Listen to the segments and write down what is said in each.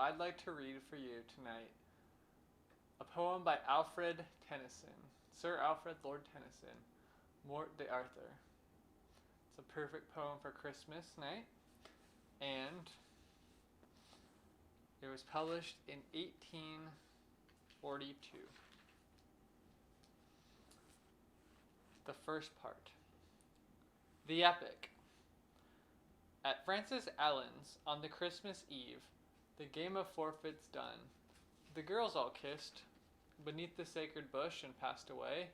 I'd like to read for you tonight a poem by Alfred Tennyson, Sir Alfred Lord Tennyson, Morte d'Arthur. It's a perfect poem for Christmas night, and it was published in 1842. The first part. The Epic. At Francis Allen's on the Christmas Eve, the game of forfeits done, the girls all kissed beneath the sacred bush and passed away.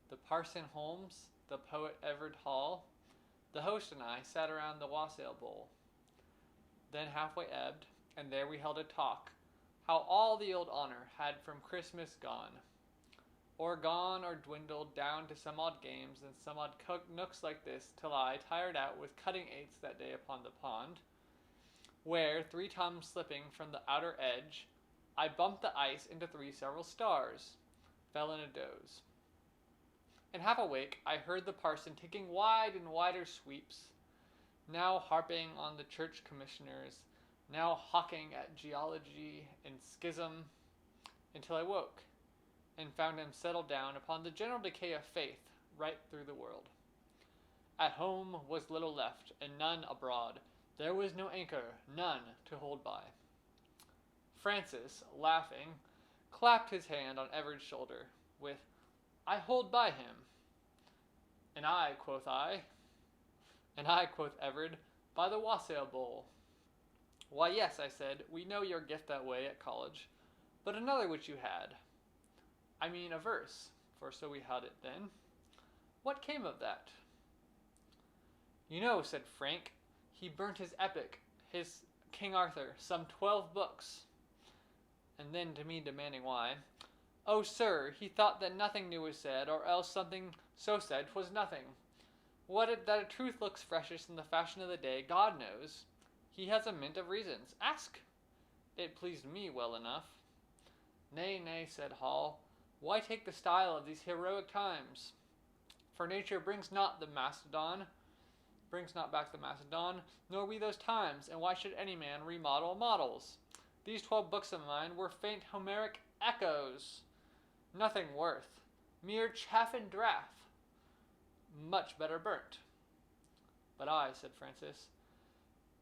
The Parson Holmes, the poet Everett Hall, the host and I sat around the wassail bowl. Then halfway ebbed, and there we held a talk, how all the old honor had from Christmas gone, or dwindled down to some odd games and some odd nooks like this, till I, tired out with cutting eights that day upon the pond, where, 3 times slipping from the outer edge, I bumped the ice into 3 several stars, fell in a doze. And half awake, I heard the parson taking wide and wider sweeps, now harping on the church commissioners, now hawking at geology and schism, until I woke, and found him settled down upon the general decay of faith right through the world. At home was little left, and none abroad. There was no anchor, none to hold by. Francis, laughing, clapped his hand on Everett's shoulder, with, "I hold by him." And I, quoth Everett, "by the wassail bowl." "Why, yes," I said, "we know your gift that way at college, but another which you had. I mean a verse, for so we had it then. What came of that?" "You know," said Frank, "he burnt his epic, his King Arthur, some 12 books. And then to me demanding why, "Oh, sir, he thought that nothing new was said, or else something so said 'twas nothing. That a truth looks freshest in the fashion of the day, God knows. He has a mint of reasons. Ask." It pleased me well enough. "Nay, nay," said Hall, "why take the style of these heroic times? For nature brings not back the Macedon, nor we those times, and why should any man remodel models? These 12 books of mine were faint Homeric echoes, nothing worth, mere chaff and draff, much better burnt." "But I," said Francis,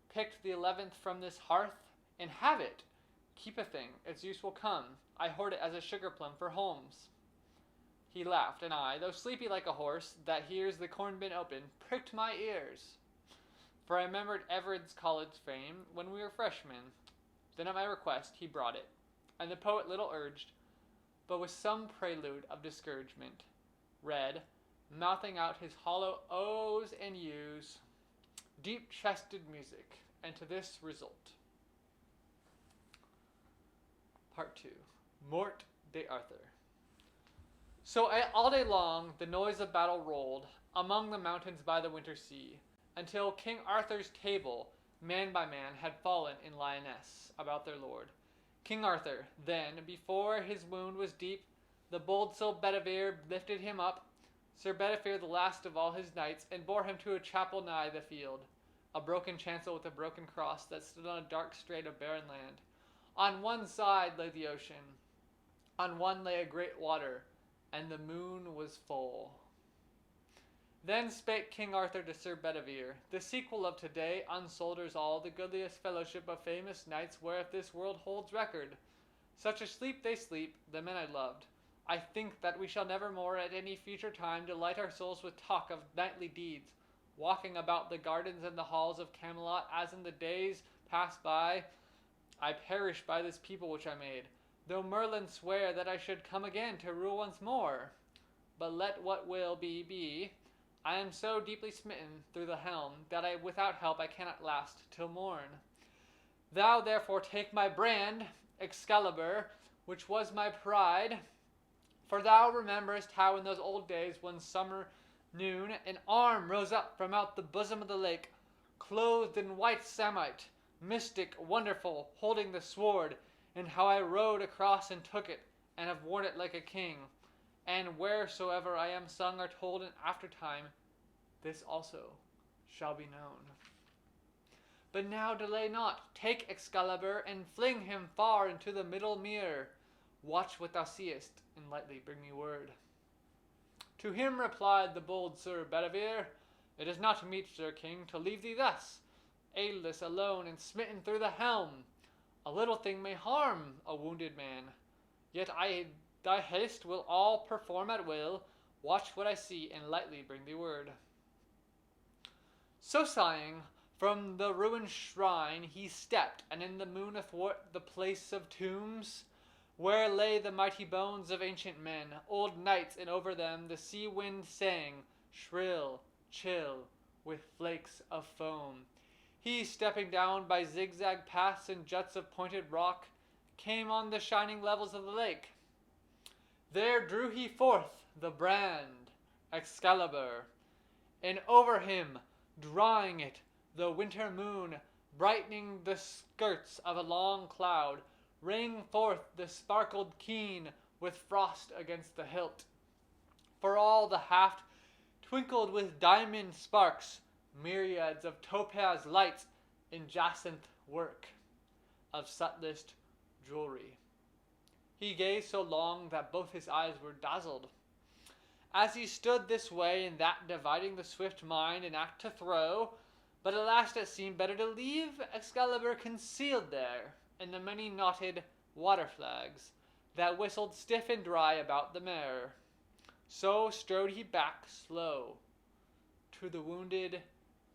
"picked the 11th from this hearth, and have it. Keep a thing, its use will come. I hoard it as a sugar plum for Holmes." He laughed, and I, though sleepy like a horse that hears the corn bin open, pricked my ears. For I remembered Everett's college fame when we were freshmen. Then at my request he brought it, and the poet little urged, but with some prelude of discouragement, read, mouthing out his hollow O's and U's, deep-chested music, and to this result. Part 2. Morte d'Arthur. So all day long the noise of battle rolled among the mountains by the winter sea, until King Arthur's table, man by man, had fallen in lioness about their lord. King Arthur, then, before his wound was deep, the bold Sir Bedivere lifted him up, Sir Bedivere the last of all his knights, and bore him to a chapel nigh the field, a broken chancel with a broken cross that stood on a dark strait of barren land. On one side lay the ocean, on one lay a great water, and the moon was full. Then spake King Arthur to Sir Bedivere, "The sequel of today unsolders all the goodliest fellowship of famous knights whereof this world holds record. Such a sleep they sleep, the men I loved. I think that we shall never more at any future time delight our souls with talk of knightly deeds, walking about the gardens and the halls of Camelot as in the days past by. I perish by this people which I made, though Merlin swear that I should come again to rule once more. But let what will be. I am so deeply smitten through the helm that without help I cannot last till morn. Thou therefore take my brand, Excalibur, which was my pride, for thou rememberest how in those old days one summer noon an arm rose up from out the bosom of the lake, clothed in white samite, mystic, wonderful, holding the sword, and how I rode across and took it, and have worn it like a king. And wheresoever I am sung or told in after time, this also shall be known. But now delay not. Take Excalibur, and fling him far into the middle mere. Watch what thou seest, and lightly bring me word. To him replied the bold Sir Bedivere, It is not meet, Sir King, to leave thee thus, aidless, alone, and smitten through the helm. A little thing may harm a wounded man. Yet thy haste will all perform at will. Watch what I see, and lightly bring thee word. So sighing, from the ruined shrine he stepped, and in the moon athwart the place of tombs, where lay the mighty bones of ancient men, old knights, and over them the sea wind sang, shrill, chill, with flakes of foam. He, stepping down by zigzag paths and juts of pointed rock, came on the shining levels of the lake. There drew he forth the brand, Excalibur, and over him, drawing it, the winter moon, brightening the skirts of a long cloud, rang forth the sparkled keen with frost against the hilt. For all the haft twinkled with diamond sparks, myriads of topaz lights in jacinth work of subtlest jewelry. He gazed so long that both his eyes were dazzled. As he stood this way and that, dividing the swift mind in act to throw, but at last it seemed better to leave Excalibur concealed there in the many knotted water flags that whistled stiff and dry about the mere. So strode he back slow to the wounded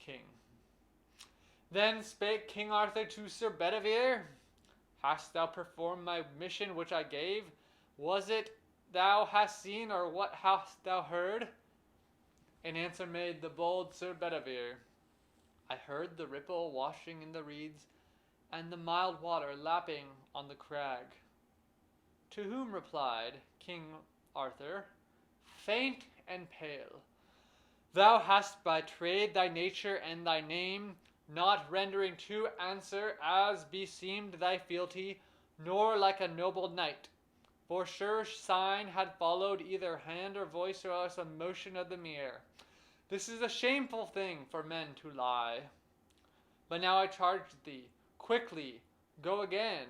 king. Then spake King Arthur to Sir Bedivere, Hast thou performed my mission which I gave? Was it thou hast seen, or what hast thou heard? In answer made the bold Sir Bedivere, I heard the ripple washing in the reeds, and the mild water lapping on the crag. To whom replied King Arthur, Faint and pale, Thou hast by trade thy nature and thy name, not rendering true answer as beseemed thy fealty, nor like a noble knight. For sure sign had followed either hand or voice or else a motion of the mere. This is a shameful thing for men to lie. But now I charge thee, quickly go again,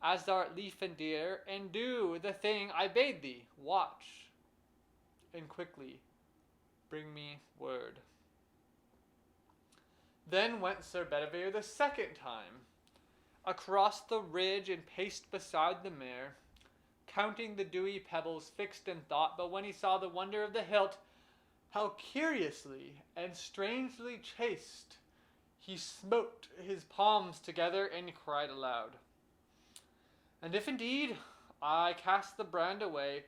as thou art lief and dear, and do the thing I bade thee. Watch, and quickly bring me word. Then went Sir Bedivere the second time, across the ridge and paced beside the mere, counting the dewy pebbles, fixed in thought. But when he saw the wonder of the hilt, how curiously and strangely chased, he smote his palms together and cried aloud, And if indeed I cast the brand away,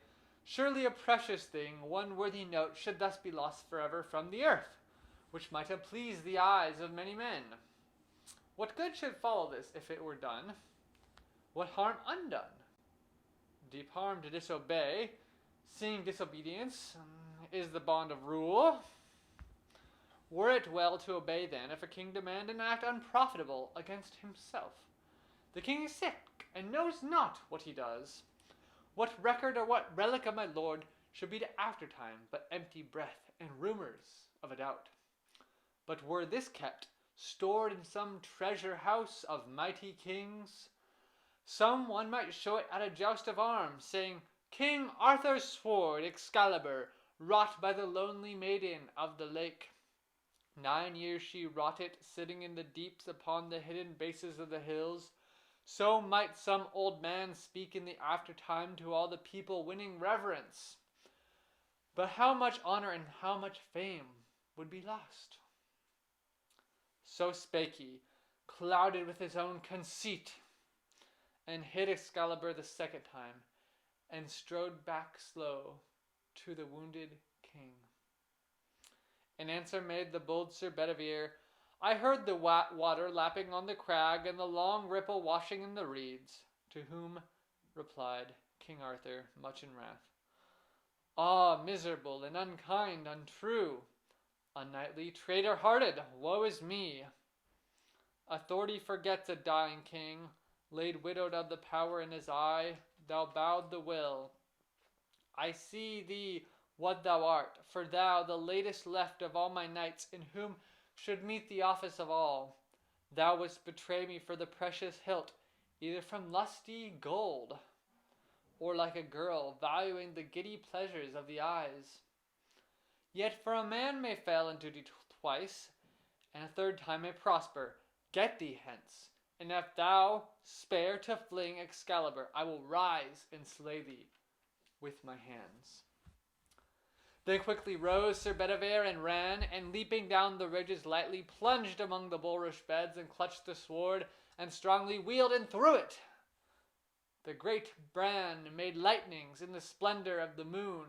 surely a precious thing, one worthy note, should thus be lost forever from the earth, which might have pleased the eyes of many men. What good should follow this if it were done? What harm undone? Deep harm to disobey, seeing disobedience is the bond of rule. Were it well to obey then, if a king demand an act unprofitable against himself? The king is sick, and knows not what he does. What record or what relic of my lord should be to aftertime but empty breath and rumors of a doubt? But were this kept, stored in some treasure house of mighty kings, some one might show it at a joust of arms, saying, King Arthur's sword, Excalibur, wrought by the lonely maiden of the lake. 9 years she wrought it, sitting in the deeps upon the hidden bases of the hills. So might some old man speak in the aftertime to all the people, winning reverence. But how much honor and how much fame would be lost? So spake he, clouded with his own conceit, and hid Excalibur the second time, and strode back slow to the wounded king. In answer made the bold Sir Bedivere, I heard the water lapping on the crag, and the long ripple washing in the reeds. To whom replied King Arthur, much in wrath, Ah, miserable and unkind, untrue, unknightly, traitor-hearted, woe is me! Authority forgets a dying king, laid widowed of the power in his eye, thou bowed the will. I see thee what thou art, for thou, the latest left of all my knights, in whom should meet the office of all. thou wouldst betray me for the precious hilt, either from lusty gold, or like a girl valuing the giddy pleasures of the eyes. Yet for a man may fail in duty twice, and a third time may prosper. Get thee hence, and if thou spare to fling Excalibur, I will rise and slay thee with my hands. Then quickly rose Sir Bedivere and ran, and leaping down the ridges lightly, plunged among the bulrush beds, and clutched the sword, and strongly wheeled and threw it. The great brand made lightnings in the splendor of the moon,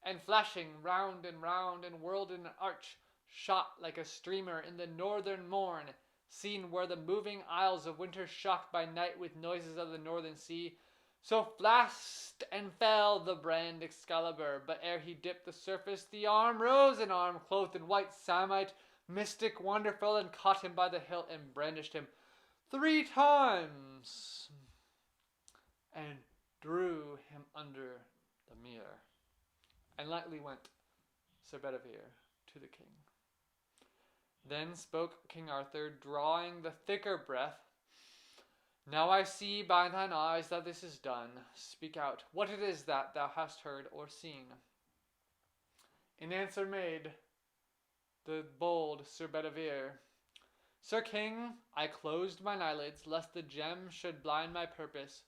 and flashing round, and whirled in an arch, shot like a streamer in the northern morn, seen where the moving isles of winter shocked by night with noises of the northern sea. So flashed and fell the brand Excalibur, but ere he dipped the surface, the arm rose, an arm clothed in white samite, mystic, wonderful, and caught him by the hilt and brandished him 3 times, and drew him under the mere. And lightly went Sir Bedivere to the king. Then spoke King Arthur, drawing the thicker breath, Now I see by thine eyes that this is done. Speak out, what it is that thou hast heard or seen. In answer made the bold Sir Bedivere, Sir King, I closed mine eyelids, lest the gem should blind my purpose,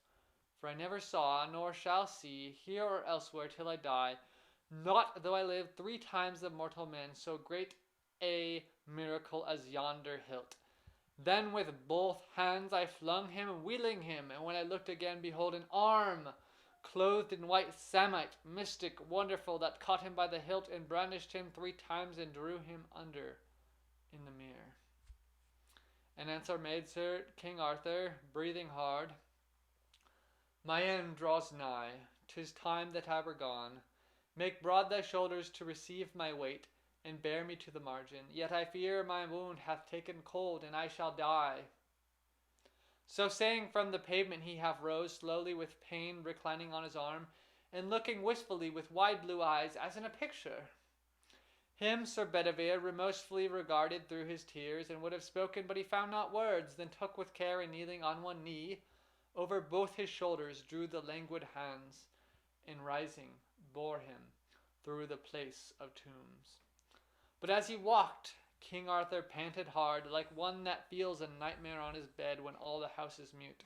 for I never saw, nor shall see, here or elsewhere till I die, not though I live 3 times of mortal men, so great a miracle as yonder hilt. Then with both hands I flung him, wheeling him, and when I looked again, behold, an arm, clothed in white samite, mystic, wonderful, that caught him by the hilt, and brandished him 3 times, and drew him under in the mere. And answer made Sir King Arthur, breathing hard, My end draws nigh, 'tis time that I were gone. Make broad thy shoulders to receive my weight, and bear me to the margin. Yet I fear my wound hath taken cold, and I shall die. So saying, from the pavement he half rose, slowly with pain reclining on his arm, and looking wistfully with wide blue eyes, as in a picture. Him Sir Bedivere remorsefully regarded through his tears, and would have spoken, but he found not words, then took with care, and kneeling on one knee, over both his shoulders drew the languid hands, and rising bore him through the place of tombs. But as he walked, King Arthur panted hard, like one that feels a nightmare on his bed when all the house is mute.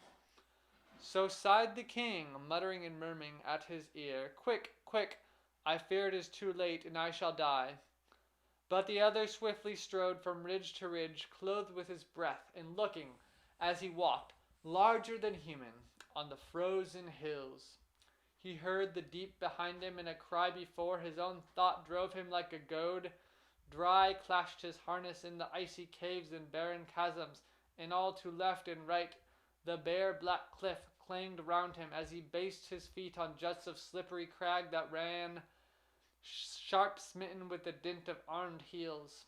So sighed the king, muttering and murmuring at his ear, Quick, quick, I fear it is too late, and I shall die. But the other swiftly strode from ridge to ridge, clothed with his breath, and looking, as he walked, larger than human, on the frozen hills. He heard the deep behind him, and a cry before his own thought drove him like a goad. Dry clashed his harness in the icy caves and barren chasms, and all to left and right the bare black cliff clanged round him as he based his feet on juts of slippery crag that ran sharp smitten with the dint of armed heels.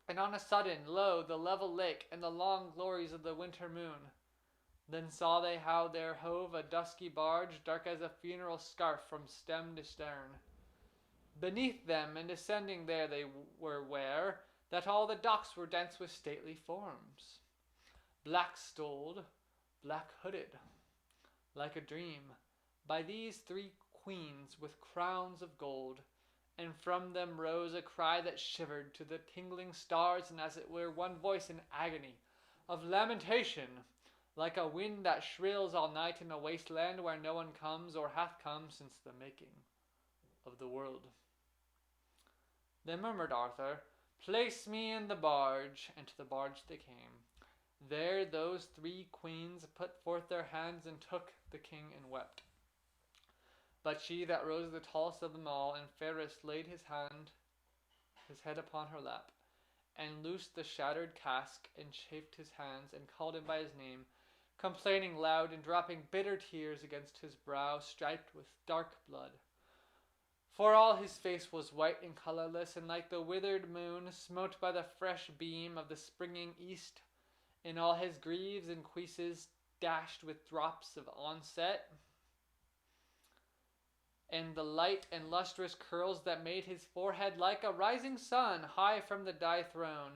And on a sudden, lo, the level lake and the long glories of the winter moon. Then saw they how there hove a dusky barge, dark as a funeral scarf from stem to stern. Beneath them and descending there they were ware, that all the docks were dense with stately forms, black-stoled, black-hooded, like a dream, by these 3 queens with crowns of gold, and from them rose a cry that shivered to the tingling stars, and as it were one voice in agony, of lamentation, like a wind that shrills all night in a wasteland where no one comes or hath come since the making of the world. Then murmured Arthur, Place me in the barge, and to the barge they came. There those 3 queens put forth their hands, and took the king, and wept. But she that rose the tallest of them all, and fairest, laid his head upon her lap, and loosed the shattered casque, and chafed his hands, and called him by his name, complaining loud, and dropping bitter tears against his brow, striped with dark blood. For all his face was white and colourless, and like the withered moon, smote by the fresh beam of the springing east, and all his greaves and cuisses dashed with drops of onset, and the light and lustrous curls that made his forehead like a rising sun high from the thy throne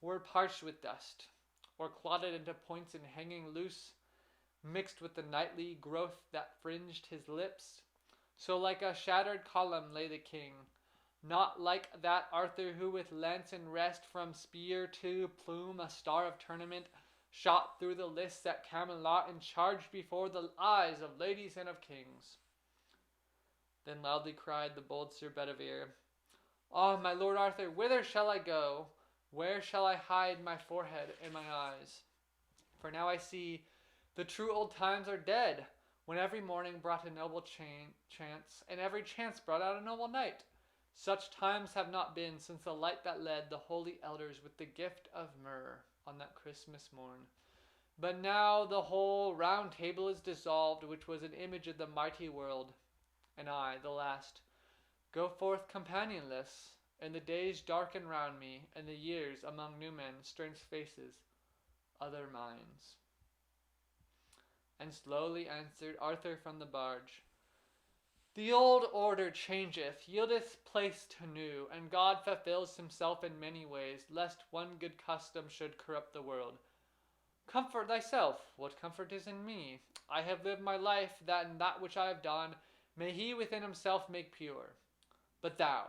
were parched with dust. or clotted into points and hanging loose, mixed with the knightly growth that fringed his lips. So like a shattered column lay the king, not like that Arthur who with lance in rest from spear to plume a star of tournament shot through the lists at Camelot and charged before the eyes of ladies and of kings. Then loudly cried the bold Sir Bedivere, Ah, my lord Arthur, whither shall I go? Where shall I hide my forehead and my eyes? For now I see the true old times are dead, when every morning brought a noble chance, and every chance brought out a noble knight. Such times have not been since the light that led the holy elders with the gift of myrrh on that Christmas morn. But now the whole round table is dissolved, which was an image of the mighty world, and I, the last, go forth companionless, and the days darken round me, and the years among new men, strange faces, other minds. And slowly answered Arthur from the barge, The old order changeth, yieldeth place to new, and God fulfills himself in many ways, lest one good custom should corrupt the world. Comfort thyself, what comfort is in me? I have lived my life, that in that which I have done, may he within himself make pure. But thou,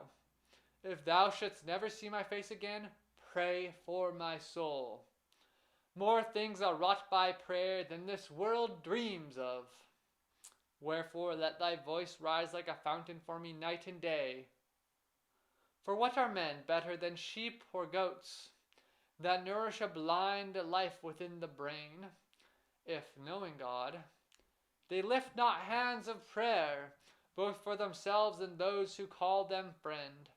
if thou shouldst never see my face again, pray for my soul. More things are wrought by prayer than this world dreams of. Wherefore let thy voice rise like a fountain for me night and day. For what are men better than sheep or goats, that nourish a blind life within the brain, if, knowing God, they lift not hands of prayer, both for themselves and those who call them friend?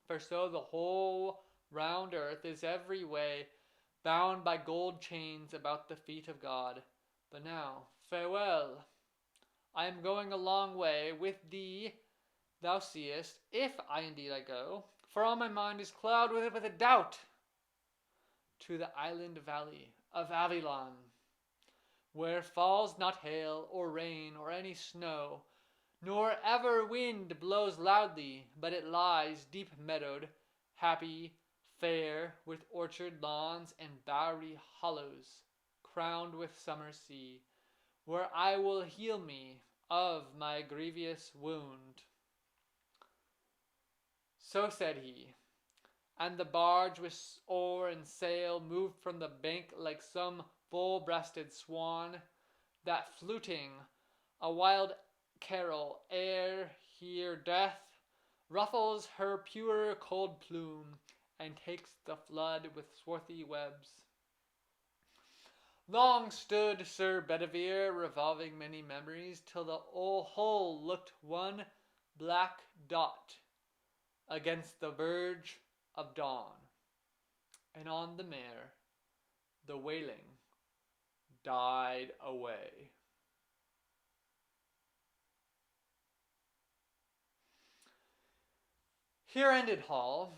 For so the whole round earth is every way bound by gold chains about the feet of God. But now, farewell. I am going a long way with thee, thou seest, if indeed I go, for all my mind is clouded with a doubt, to the island valley of Avilion, where falls not hail or rain or any snow, nor ever wind blows loudly, but it lies deep meadowed, happy, fair, with orchard lawns and bowery hollows, crowned with summer sea, where I will heal me of my grievous wound. So said he, and the barge with oar and sail moved from the bank like some full-breasted swan, that fluting a wild carol ere here death ruffles her pure cold plume, and takes the flood with swarthy webs. Long stood Sir Bedivere, revolving many memories, till the whole looked one black dot against the verge of dawn, and on the mare the wailing died away. Here ended Hall,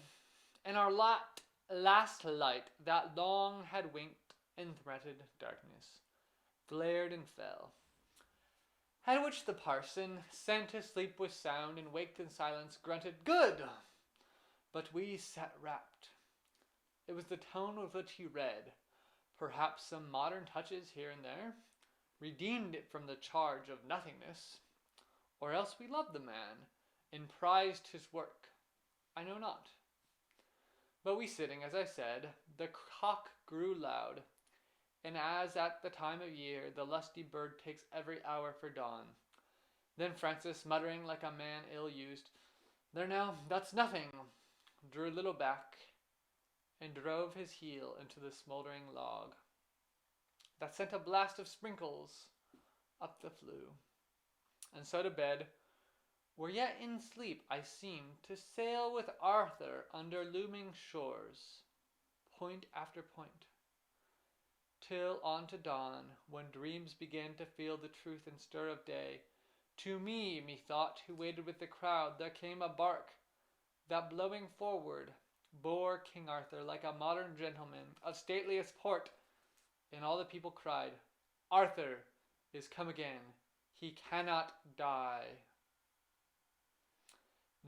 and our last light that long had winked and threatened darkness, flared and fell. At which the parson, sent to sleep with sound and waked in silence, grunted, Good! But we sat rapt. It was the tone with which he read. Perhaps some modern touches here and there redeemed it from the charge of nothingness, or else we loved the man and prized his work. I know not. But we sitting, as I said, the cock grew loud, and as at the time of year the lusty bird takes every hour for dawn. Then Francis, muttering like a man ill-used, There now, that's nothing, drew a little back, and drove his heel into the smouldering log, that sent a blast of sprinkles up the flue, and so to bed, where yet in sleep I seemed to sail with Arthur under looming shores, point after point, till on to dawn, when dreams began to feel the truth and stir of day. To me, methought, who waited with the crowd, there came a bark, that blowing forward, bore King Arthur like a modern gentleman of stateliest port, and all the people cried, Arthur is come again, he cannot die.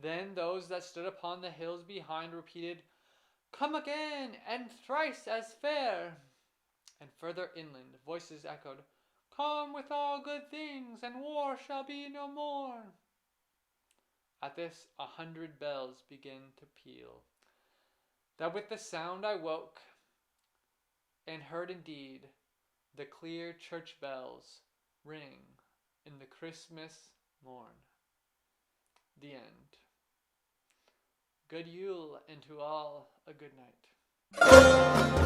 Then those that stood upon the hills behind repeated, Come again, and thrice as fair. And further inland, voices echoed, "Come with all good things, and war shall be no more." At this 100 bells began to peal. That with the sound I woke, and heard indeed the clear church bells ring in the Christmas morn. The end. Good Yule, and to all a good night.